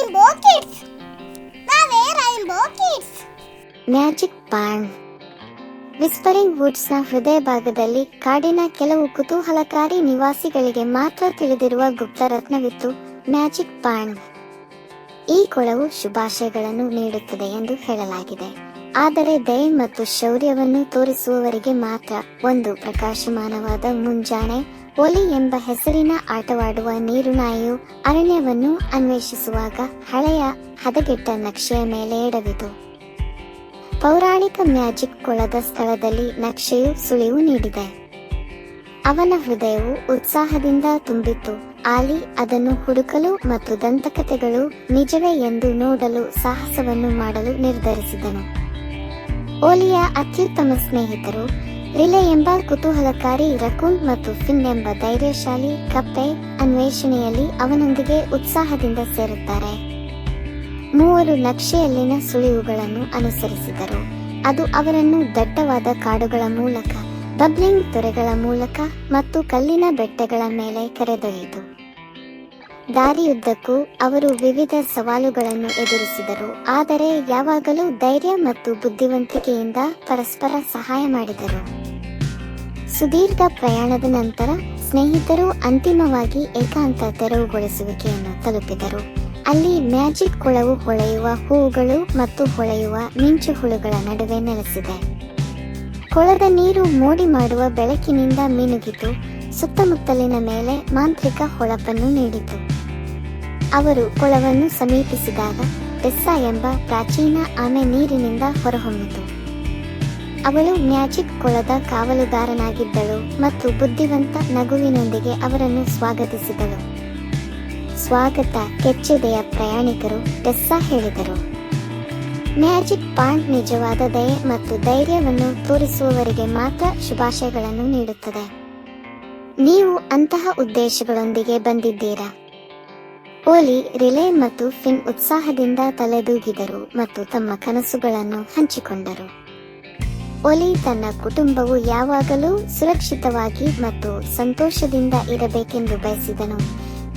Rainbow kids. ನಾವೇ rainbow kids. Magic pond. Whispering ವುಡ್ಸ್ನ ಹೃದಯ ಭಾಗದಲ್ಲಿ ಕಾಡಿನ ಕೆಲವು ಕುತೂಹಲಕಾರಿ ನಿವಾಸಿಗಳಿಗೆ ಮಾತ್ರ ತಿಳಿದಿರುವ ಗುಪ್ತ ರತ್ನವಿತ್ತು, ಮ್ಯಾಜಿಕ್ ಪಾಂಡ್. ಈ ಕೊಳವು ಶುಭಾಶಯಗಳನ್ನು ನೀಡುತ್ತದೆ ಎಂದು ಹೇಳಲಾಗಿದೆ, ಆದರೆ ದಯೆ ಮತ್ತು ಶೌರ್ಯವನ್ನು ತೋರಿಸುವವರಿಗೆ ಮಾತ್ರ. ಒಂದು ಪ್ರಕಾಶಮಾನವಾದ ಮುಂಜಾನೆ, ಒಲಿ ಎಂಬ ಹೆಸರಿನ ಆಟವಾಡುವ ನೀರುನಾಯಿಯು ಅರಣ್ಯವನ್ನು ಅನ್ವೇಷಿಸುವಾಗ ಹಳೆಯ ಹದಗೆಟ್ಟ ನಕ್ಷೆಯ ಮೇಲೆ ಎಡವಿತು. ಪೌರಾಣಿಕ ಮ್ಯಾಜಿಕ್ ಕೊಳದ ಸ್ಥಳದಲ್ಲಿ ನಕ್ಷೆಯು ಸುಳಿವು ನೀಡಿದೆ. ಅವನ ಹೃದಯವು ಉತ್ಸಾಹದಿಂದ ತುಂಬಿತ್ತು. ಆಲಿ ಅದನ್ನು ಹುಡುಕಲು ಮತ್ತು ದಂತಕಥೆಗಳು ನಿಜವೇ ಎಂದು ನೋಡಲು ಸಾಹಸವನ್ನು ಮಾಡಲು ನಿರ್ಧರಿಸಿದನು. ಓಲಿಯ ಅತ್ಯುತ್ತಮ ಸ್ನೇಹಿತರು ರಿಲೆ ಎಂಬ ಕುತೂಹಲಕಾರಿ ರಕೂನ್ ಮತ್ತು ಫಿನ್ ಎಂಬ ಧೈರ್ಯಶಾಲಿ ಕಪ್ಪೆ ಅನ್ವೇಷಣೆಯಲ್ಲಿ ಅವನೊಂದಿಗೆ ಉತ್ಸಾಹದಿಂದ ಸೇರುತ್ತಾರೆ. ಮೂವರು ನಕ್ಷೆಯಲ್ಲಿನ ಸುಳಿವುಗಳನ್ನು ಅನುಸರಿಸಿದರು. ಅದು ಅವರನ್ನು ದಟ್ಟವಾದ ಕಾಡುಗಳ ಮೂಲಕ, ಬಬ್ಲಿಂಗ್ ತೊರೆಗಳ ಮೂಲಕ ಮತ್ತು ಕಲ್ಲಿನ ಬೆಟ್ಟಗಳ ಮೇಲೆ ಕರೆದೊಯ್ಯಿತು. ದಾರಿಯುದ್ದಕ್ಕೂ ಅವರು ವಿವಿಧ ಸವಾಲುಗಳನ್ನು ಎದುರಿಸಿದರು, ಆದರೆ ಯಾವಾಗಲೂ ಧೈರ್ಯ ಮತ್ತು ಬುದ್ಧಿವಂತಿಕೆಯಿಂದ ಪರಸ್ಪರ ಸಹಾಯ ಮಾಡಿದರು. ಸುದೀರ್ಘ ಪ್ರಯಾಣದ ನಂತರ ಸ್ನೇಹಿತರು ಅಂತಿಮವಾಗಿ ಏಕಾಂತ ತೆರವುಗೊಳಿಸುವಿಕೆಯನ್ನು ತಲುಪಿದರು. ಅಲ್ಲಿ ಮ್ಯಾಜಿಕ್ ಕೊಳವು ಹೊಳೆಯುವ ಹೂವುಗಳು ಮತ್ತು ಹೊಳೆಯುವ ಮಿಂಚುಹುಳುಗಳ ನಡುವೆ ನೆಲೆಸಿದೆ. ಕೊಳದ ನೀರು ಮೋಡಿ ಮಾಡುವ ಬೆಳಕಿನಿಂದ ಮಿನುಗಿತು, ಸುತ್ತಮುತ್ತಲಿನ ಮೇಲೆ ಮಾಂತ್ರಿಕ ಹೊಳಪನ್ನು ನೀಡಿತು. ಅವರು ಕೊಳವನ್ನು ಸಮೀಪಿಸಿದಾಗ ಟೆಸ್ಸಾ ಎಂಬ ಪ್ರಾಚೀನ ಆಮೆ ನೀರಿನಿಂದ ಹೊರಹೊಮ್ಮಿತು. ಅವಳು ಮ್ಯಾಜಿಕ್ ಕೊಳದ ಕಾವಲುಗಾರನಾಗಿದ್ದಳು ಮತ್ತು ಬುದ್ಧಿವಂತ ನಗುವಿನೊಂದಿಗೆ ಅವರನ್ನು ಸ್ವಾಗತಿಸಿದಳು. ಸ್ವಾಗತ, ಕೆಚ್ಚೆದೆಯ ಪ್ರಯಾಣಿಕರು, ಟೆಸ್ಸಾ ಹೇಳಿದರು. ಮ್ಯಾಜಿಕ್ ಪಾಂಡ್ ನಿಜವಾದ ದಯೆ ಮತ್ತು ಧೈರ್ಯವನ್ನು ತೋರಿಸುವವರಿಗೆ ಮಾತ್ರ ಶುಭಾಶಯಗಳನ್ನು ನೀಡುತ್ತದೆ. ನೀವು ಅಂತಹ ಉದ್ದೇಶಗಳೊಂದಿಗೆ ಬಂದಿದ್ದೀರಾ? ಓಲಿ, ರಿಲೆ ಮತ್ತು ಫಿನ್ ಉತ್ಸಾಹದಿಂದ ತಲೆದೂಗಿದರು ಮತ್ತು ತಮ್ಮ ಕನಸುಗಳನ್ನು ಹಂಚಿಕೊಂಡರು. ಓಲಿ ತನ್ನ ಕುಟುಂಬವು ಯಾವಾಗಲೂ ಸುರಕ್ಷಿತವಾಗಿ ಮತ್ತು ಸಂತೋಷದಿಂದ ಇರಬೇಕೆಂದು ಬಯಸಿದನು.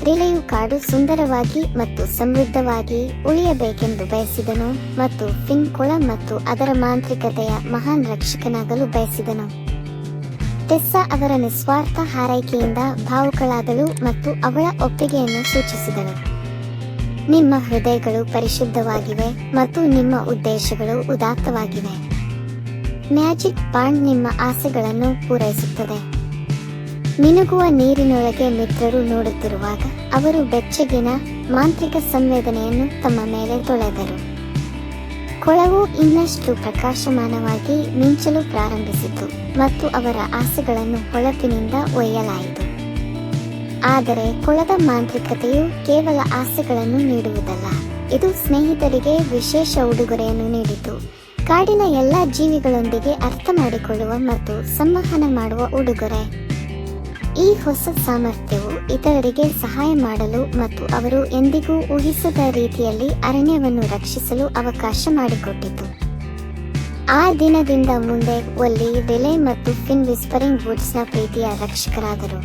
ರಿಲೆಯು ಕಾಡು ಸುಂದರವಾಗಿ ಮತ್ತು ಸಮೃದ್ಧವಾಗಿ ಉಳಿಯಬೇಕೆಂದು ಬಯಸಿದನು ಮತ್ತು ಫಿನ್ ಕೊಳ ಮತ್ತು ಅದರ ಮಾಂತ್ರಿಕತೆಯ ಮಹಾನ್ ರಕ್ಷಕನಾಗಲು ಬಯಸಿದನು. ಟೆಸ್ಸಾ ಅವರ ನಿಸ್ವಾರ್ಥ ಹಾರೈಕೆಯಿಂದ ಭಾವುಕಳಾದಳು ಮತ್ತು ಅವಳ ಒಪ್ಪಿಗೆಯನ್ನು ಸೂಚಿಸಿದಳು. ನಿಮ್ಮ ಹೃದಯಗಳು ಪರಿಶುದ್ಧವಾಗಿವೆ ಮತ್ತು ನಿಮ್ಮ ಉದ್ದೇಶಗಳು ಉದಾತ್ತವಾಗಿವೆ. ಮ್ಯಾಜಿಕ್ ಪಾಂಡ್ ನಿಮ್ಮ ಆಸೆಗಳನ್ನು ಪೂರೈಸುತ್ತದೆ. ಮಿನುಗುವ ನೀರಿನೊಳಗೆ ಮಿತ್ರರು ನೋಡುತ್ತಿರುವಾಗ ಅವರು ಬೆಚ್ಚಗಿನ ಮಾಂತ್ರಿಕ ಸಂವೇದನೆಯನ್ನು ತಮ್ಮ ಮೇಲೆ ತೊಳೆದರು. ಕೊಳವು ಇನ್ನಷ್ಟು ಪ್ರಕಾಶಮಾನವಾಗಿ ಮಿಂಚಲು ಪ್ರಾರಂಭಿಸಿತು ಮತ್ತು ಅವರ ಆಸೆಗಳನ್ನು ಹೊಳಪಿನಿಂದ ಒಯ್ಯಲಾಯಿತು. ಆದರೆ ಕೊಳದ ಮಾಂತ್ರಿಕತೆಯು ಕೇವಲ ಆಸೆಗಳನ್ನು ನೀಡುವುದಲ್ಲ, ಇದು ಸ್ನೇಹಿತರಿಗೆ ವಿಶೇಷ ಉಡುಗೊರೆಯನ್ನು ನೀಡಿತು. ಕಾಡಿನ ಎಲ್ಲ ಜೀವಿಗಳೊಂದಿಗೆ ಅರ್ಥ ಮಾಡಿಕೊಳ್ಳುವ ಮತ್ತು ಸಂವಹನ ಮಾಡುವ ಉಡುಗೊರೆ. ಈ ಹೊಸ ಸಾಮರ್ಥ್ಯವು ಇತರರಿಗೆ ಸಹಾಯ ಮಾಡಲು ಮತ್ತು ಅವರು ಎಂದಿಗೂ ಊಹಿಸದ ರೀತಿಯಲ್ಲಿ ಅರಣ್ಯವನ್ನು ರಕ್ಷಿಸಲು ಅವಕಾಶ ಮಾಡಿಕೊಟ್ಟಿತು. ಆ ದಿನದಿಂದ ಮುಂದೆ ಒಲ್ಲಿ, ರಿಲೆ ಮತ್ತು ಫಿನ್ ವಿಸ್ಪರಿಂಗ್ ವುಡ್ಸ್ನ ಪ್ರೀತಿಯ ರಕ್ಷಕರಾದರು.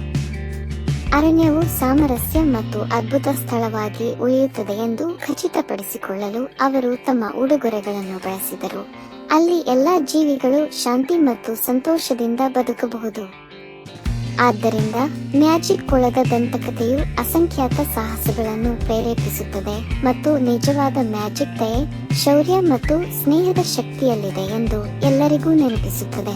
ಅರಣ್ಯವು ಸಾಮರಸ್ಯ ಮತ್ತು ಅದ್ಭುತ ಸ್ಥಳವಾಗಿ ಉಳಿಯುತ್ತದೆ ಎಂದು ಖಚಿತಪಡಿಸಿಕೊಳ್ಳಲು ಅವರು ತಮ್ಮ ಉಡುಗೊರೆಗಳನ್ನು ಬಳಸಿದರು. ಅಲ್ಲಿ ಎಲ್ಲ ಜೀವಿಗಳು ಶಾಂತಿ ಮತ್ತು ಸಂತೋಷದಿಂದ ಬದುಕಬಹುದು. ಆದ್ದರಿಂದ ಮ್ಯಾಜಿಕ್ ಕೊಳದ ದಂತಕಥೆಯು ಅಸಂಖ್ಯಾತ ಸಾಹಸಗಳನ್ನು ಪ್ರೇರೇಪಿಸುತ್ತದೆ ಮತ್ತು ನಿಜವಾದ ಮ್ಯಾಜಿಕ್ ದಯೆ, ಶೌರ್ಯ ಮತ್ತು ಸ್ನೇಹದ ಶಕ್ತಿಯಲ್ಲಿದೆ ಎಂದು ಎಲ್ಲರಿಗೂ ನೆನಪಿಸುತ್ತದೆ.